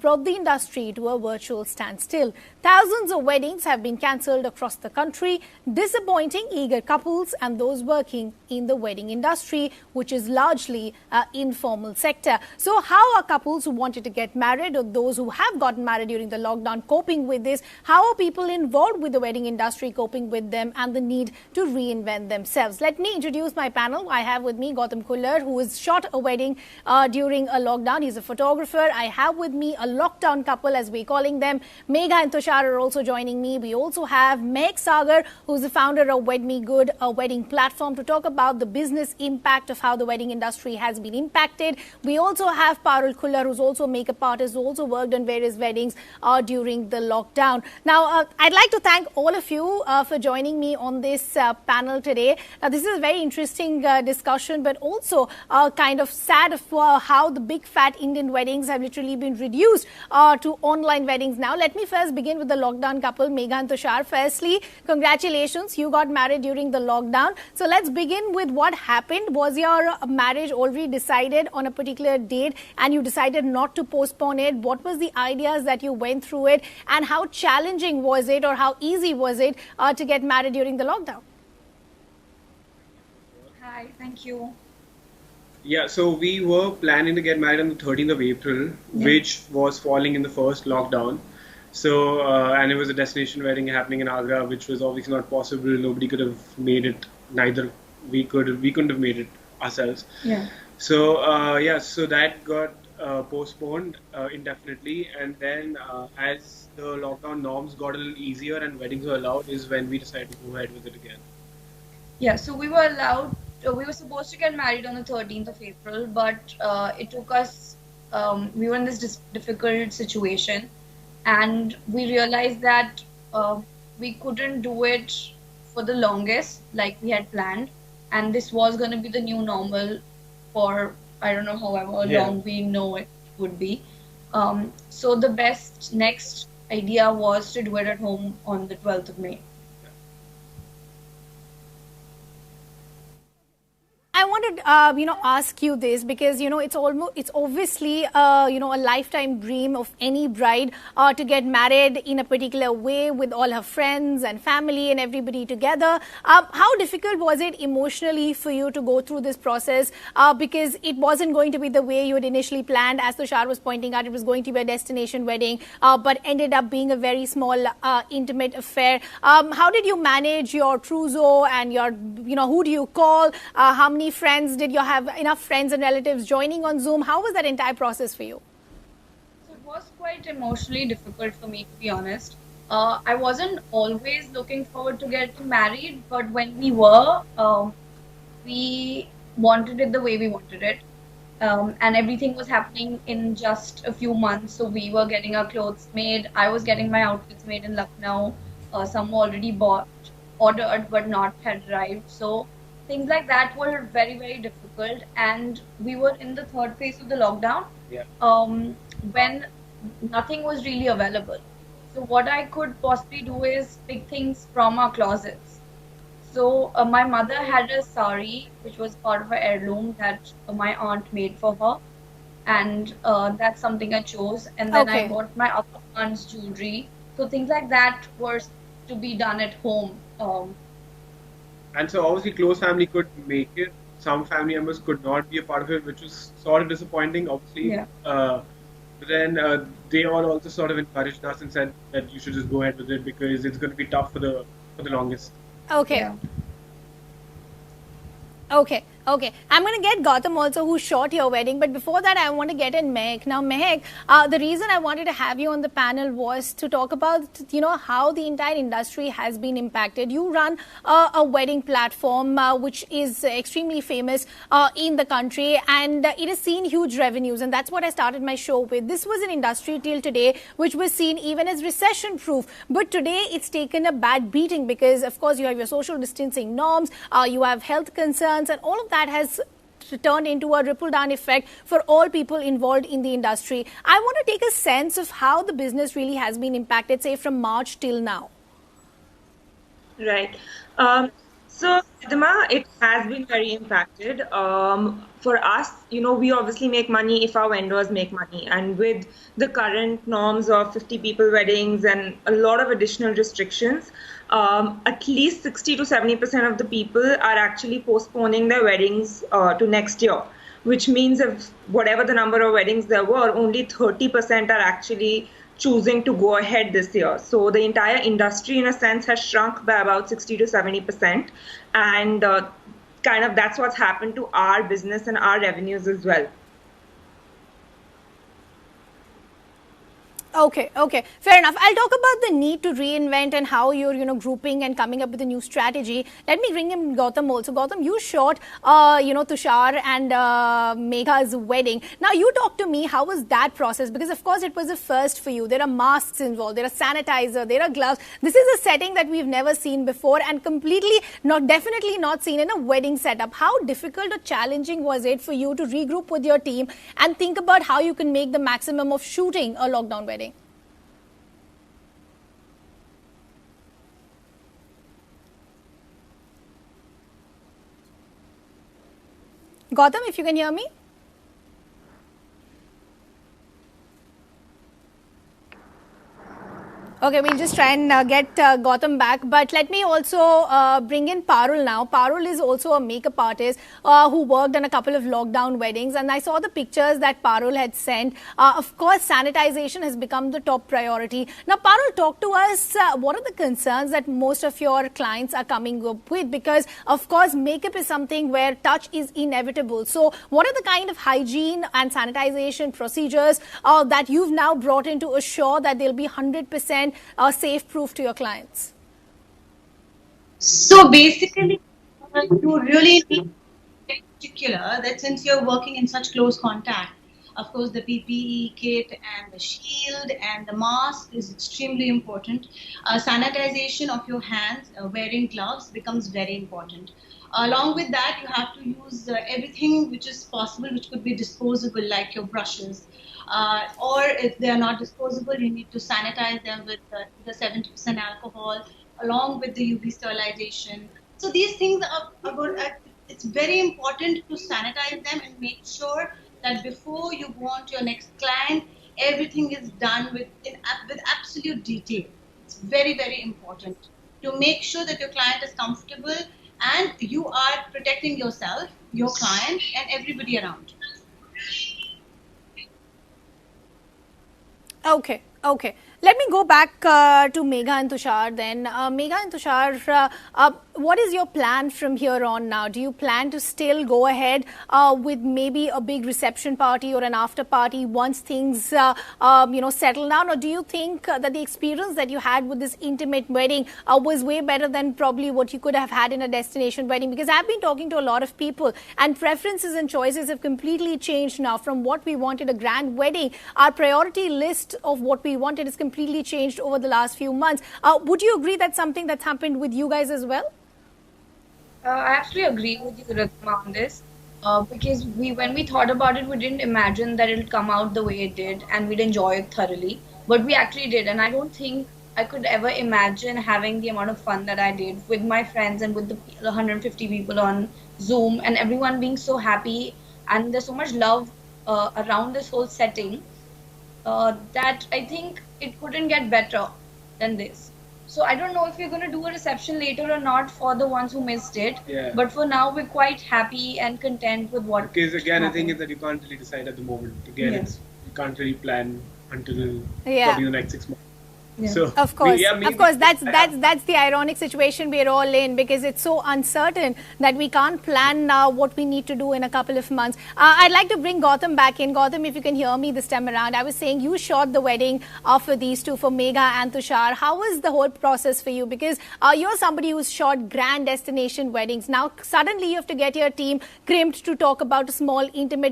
brought the industry to a virtual standstill. Thousands of weddings have been cancelled across the country, disappointing eager couples and those working in the wedding industry, which is largely an informal sector. So how are couples who wanted to get married or those who have gotten married during the lockdown coping with this? How are people involved with the wedding industry coping with them and the need to reinvent themselves? Let me introduce my panel. I have with me Gautam Kullar, who has shot a wedding during a lockdown. He's a photographer. I have with me a lockdown couple, as we're calling them. Megha and Tushar are also joining me. We also have Mehak Sagar, who's the founder of Wed Me Good, a wedding platform, to talk about the business impact of how the wedding industry has been impacted. We also have Parul Kullar, who's also a makeup artist, who also worked on various weddings during the lockdown. Now, I'd like to thank all of you for joining me on this panel today. This is a very interesting discussion, but also kind of sad of how the big fat Indian weddings have literally been reduced to online weddings now. Let me first begin with the lockdown couple, Megha and Tushar. Firstly, congratulations, you got married during the lockdown. So let's begin with what happened. Was your marriage already decided on a particular date and you decided not to postpone it? What was the ideas that you went through it, and how challenging was it or how easy was it to get married during the lockdown? Hi, thank you. Yeah, so we were planning to get married on the 13th of April, which was falling in the first lockdown. So, and it was a destination wedding happening in Agra, which was obviously not possible. Nobody could have made it. Neither we couldn't have made it ourselves. Yeah. So, so that got postponed indefinitely. And then as the lockdown norms got a little easier and weddings were allowed, is when we decided to go ahead with it again. Yeah, so we were supposed to get married on the 13th of April, but it took us, we were in this difficult situation, and we realized that we couldn't do it for the longest like we had planned, and this was going to be the new normal for, I don't know, however long we know it would be. So the best next idea was to do it at home on the 12th of May. I wanted, ask you this because, it's obviously, a lifetime dream of any bride to get married in a particular way with all her friends and family and everybody together. How difficult was it emotionally for you to go through this process? Because it wasn't going to be the way you had initially planned. As Tushar was pointing out, it was going to be a destination wedding, but ended up being a very small, intimate affair. How did you manage your trousseau and your, who do you call? How many friends did you have? Enough friends and relatives joining on Zoom? How was that entire process for you? So it was quite emotionally difficult for me, to be honest. I wasn't always looking forward to getting married, but when we were, we wanted it the way we wanted it. And everything was happening in just a few months. So we were getting our clothes made. I was getting my outfits made in Lucknow. Some were already ordered, but not had arrived. So things like that were very, very difficult. And we were in the third phase of the lockdown, when nothing was really available. So what I could possibly do is pick things from our closets. So my mother had a sari, which was part of her heirloom that my aunt made for her. And that's something I chose. And then I bought my other aunt's jewelry. So things like that were to be done at home. And so obviously close family could make it. Some family members could not be a part of it, which was sort of disappointing, obviously. Yeah. But then they all also sort of encouraged us and said that you should just go ahead with it because it's going to be tough for the longest. Okay. Yeah. Okay. I'm going to get Gautam also, who shot your wedding. But before that, I want to get in Mehak. Now, Mehak, the reason I wanted to have you on the panel was to talk about, how the entire industry has been impacted. You run a wedding platform, which is extremely famous in the country, and it has seen huge revenues. And that's what I started my show with. This was an industry till today, which was seen even as recession-proof. But today, it's taken a bad beating because, of course, you have your social distancing norms, you have health concerns, and all of that has turned into a ripple down effect for all people involved in the industry. I want to take a sense of how the business really has been impacted, say from March till now. Right. So, Ridhima, it has been very impacted. for us, we obviously make money if our vendors make money. And with the current norms of 50 people weddings and a lot of additional restrictions, at least 60 to 70% of the people are actually postponing their weddings to next year, which means if whatever the number of weddings there were, only 30% are actually choosing to go ahead this year. So the entire industry, in a sense, has shrunk by about 60 to 70%. And kind of that's what's happened to our business and our revenues as well. Okay, fair enough. I'll talk about the need to reinvent and how you're, grouping and coming up with a new strategy. Let me bring in Gautam also. Gautam, you shot, Tushar and Megha's wedding. Now, you talk to me, how was that process? Because, of course, it was a first for you. There are masks involved, there are sanitizer, there are gloves. This is a setting that we've never seen before and definitely not seen in a wedding setup. How difficult or challenging was it for you to regroup with your team and think about how you can make the maximum of shooting a lockdown wedding? Gautam, if you can hear me. Okay, we'll just try and get Gautam back. But let me also bring in Parul now. Parul is also a makeup artist who worked on a couple of lockdown weddings. And I saw the pictures that Parul had sent. Of course, sanitization has become the top priority. Now, Parul, talk to us. What are the concerns that most of your clients are coming up with? Because, of course, makeup is something where touch is inevitable. So what are the kind of hygiene and sanitization procedures that you've now brought in to assure that they'll be 100% safe proof to your clients? So basically, you really need to be particular that since you're working in such close contact, of course, the PPE kit and the shield and the mask is extremely important. Sanitization of your hands, wearing gloves becomes very important. Along with that, you have to use everything which is possible, which could be disposable, like your brushes. Or if they are not disposable, you need to sanitize them with the 70% alcohol, along with the UV sterilization. So these things are good. It's very important to sanitize them and make sure that before you go on to your next client, everything is done with absolute detail. It's very, very important to make sure that your client is comfortable and you are protecting yourself, your client, and everybody around. Okay. Let me go back to Megha and Tushar then. Megha and Tushar, what is your plan from here on now? Do you plan to still go ahead with maybe a big reception party or an after party once things settle down? Or do you think that the experience that you had with this intimate wedding was way better than probably what you could have had in a destination wedding? Because I've been talking to a lot of people and preferences and choices have completely changed now. From what we wanted, a grand wedding, our priority list of what we wanted is completely changed over the last few months. Would you agree that's something that's happened with you guys as well? I actually agree with you, Ritma, on this. Because when we thought about it, we didn't imagine that it'll come out the way it did and we'd enjoy it thoroughly. But we actually did. And I don't think I could ever imagine having the amount of fun that I did with my friends and with the 150 people on Zoom and everyone being so happy. And there's so much love around this whole setting that I think it couldn't get better than this. So I don't know if we're going to do a reception later or not for the ones who missed it. Yeah. But for now, we're quite happy and content with what. Because again, happened. the thing is that you can't really decide at the moment. Again, Yeah. you can't really plan until Yeah. probably the next 6 months. Yeah. So Of course, maybe- that's the ironic situation we're all in, because it's so uncertain that we can't plan what we need to do in a couple of months. I'd like to bring Gautam back in. Gautam, if you can hear me this time around, I was saying you shot the wedding for these two, for Megha and Tushar. How was the whole process for you? Because you're somebody who's shot grand destination weddings. Now suddenly you have to get your team crimped to talk about a small, intimate